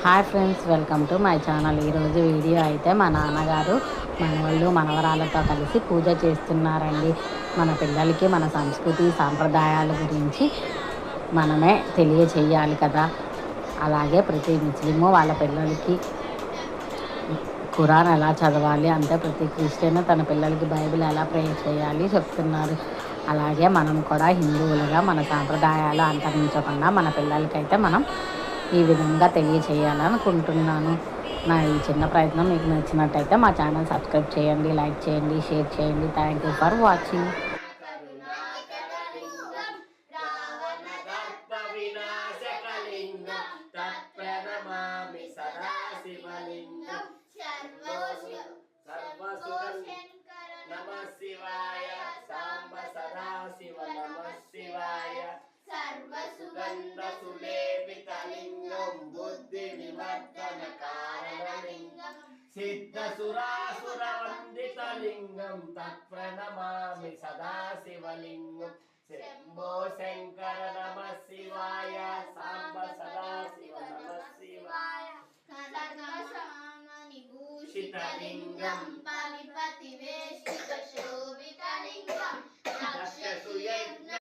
Hi friends, welcome to my channel. ఈరోజు video అయితే మా నాన్నగారు మనవాళ్ళు మనవరాలతో కలిసి పూజ చేస్తున్నారండి. మన పిల్లలకి మన సంస్కృతి సాంప్రదాయాల గురించి మనమే తెలియచేయాలి కదా. అలాగే ప్రతి ముస్లిము వాళ్ళ పిల్లలకి ఖురాన్ ఎలా చదవాలి అంటే ప్రతి క్రిస్టియన్ తన పిల్లలకి బైబిల్ ఎలా ప్రే చేయాలి చెప్తున్నారు. అలాగే మనం కూడా హిందువులుగా మన సాంప్రదాయాలు అంతరించకుండా మన పిల్లలకైతే మనం ఈ విధంగా తెలియచేయాలనుకుంటున్నాను. నా ఈ చిన్న ప్రయత్నం మీకు నచ్చినట్టయితే మా ఛానల్ సబ్స్క్రైబ్ చేయండి, లైక్ చేయండి, షేర్ చేయండి. Thank you for watching. सर्वसुगन्धसुलेपितलिङ्गं बुद्धिविवर्धनकारणलिङ्गं सिद्धसुरासुरवन्दितलिङ्गं तत्प्रणमामि सदाशिवलिङ्गं शम्भो शङ्कर नमः शिवाय साम्ब सदाशिव नमः शिवाय सर्वसामनिभूषितलिङ्गं परिपतिवेश